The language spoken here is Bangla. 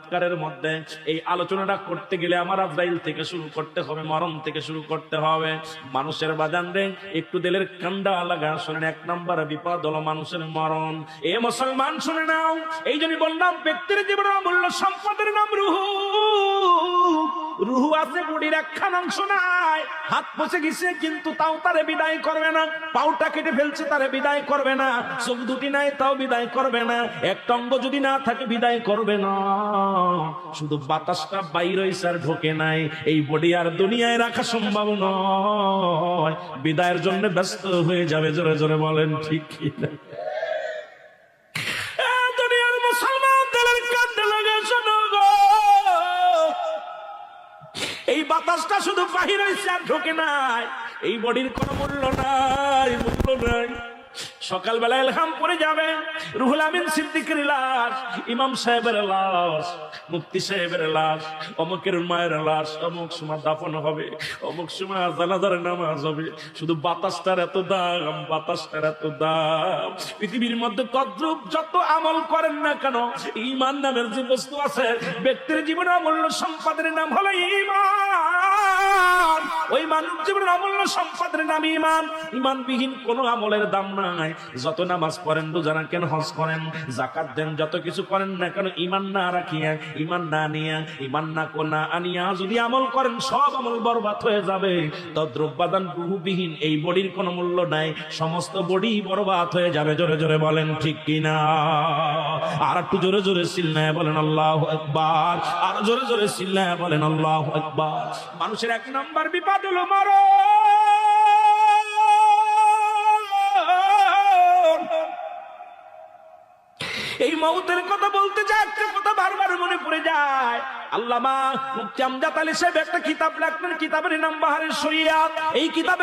সাক্ষাৎকারের মধ্যে এই আলোচনাটা করতে গেলে আমার আজরাইল থেকে শুরু করতে হবে, মরণ থেকে শুরু করতে হবে। মানুষের বাজান রে একটু দিলের কান্ডা লাগা শোনেন, 1 নম্বর বিপদ হলো মানুষের মরণ। এ মুসলমান শুনে নাও, এই জন্য বললাম ব্যক্তির জীবনের অমূল্য সম্পদের নাম রুহু। রুহু আছে, বডির একখান অংশ নাই, হাত পচে গেছে কিন্তু তাও তারে বিদায় করবে না, পাউটা কেটে ফেলছে তারে বিদায় করবে না, চোখ দুটি নাই তাও বিদায় করবে না, একটা অঙ্গ যদি না থাকে বিদায় করবে না। শুধু বাতাসটা বাইরে হইছে আর ঢোকে নাই, এই বডি আর দুনিয়ায় রাখা সম্ভব নয়, বিদায়ের জন্য ব্যস্ত হয়ে যাবে। জোরে জোরে বলেন ঠিক কি না? দুনিয়ার মুসলমানদের কান্দে লাগে শোনো গো, এই বাতাসটা শুধু বাহির হইছে আর ঢোকে নাই, এই বডির কোনো মূল্য নাই, মূল্য নাই। সকালবেলা ইলহাম পড়ে যাবে, রুহুল আমিন সিদ্দিকের লাশ, ইমাম সাহেবের লাশ, মুফতি সাহেবের লাশ, অমুকের মায়ের লাশ অমুক সময় দাফন হবে, অমুক সময় জানাজার নামাজ হবে। শুধু বাতাসটার এত দাম, বাতাসটার এত দাম। পৃথিবীর মধ্যে তদ্রূপ যত আমল করেন না কেন, ঈমান নামের যে বস্তু আছে, ব্যক্তির জীবনে অমূল্য সম্পদের নাম হলো ঈমান। ওই মানব জীবনের অমূল্য সম্পদের নাম ঈমান। ঈমানবিহীন কোনো আমলের দাম নাই। যত নামাজ পড়েন, রোজা রাখেন, হজ করেন, যাকাত দেন, যত কিছু করেন না কেন, ঈমান না রাখিয়া, ঈমান না নিয়া, ঈমান না কোনা আনিয়া যদি আমল করেন, সব আমল বরবাদ হয়ে যাবে। তদ্রূপ বাদান রূহবিহীন এই বডির কোনো মূল্য নাই, সমস্ত বডি বরবাদ হয়ে যাবে। জোরে জোরে বলেন ঠিক কিনা? আর একটু জোরে জোরে চিল্লায়া বলেন আল্লাহু আকবার। আর জোরে জোরে চিল্লায়া বলেন আল্লাহু আকবার। মানুষের 1 নম্বর বিপদ হলো মরণ। এই মউতের কথা বলতে যায়, একটা কথা বারবার মনে পড়ে যায়। আল্লামা মুফতি আমজাদ আলী সাহেব একটা কিতাব লেখলেন, কিতাবের নাম বাহারের শরিয়াত। এই কিতাবে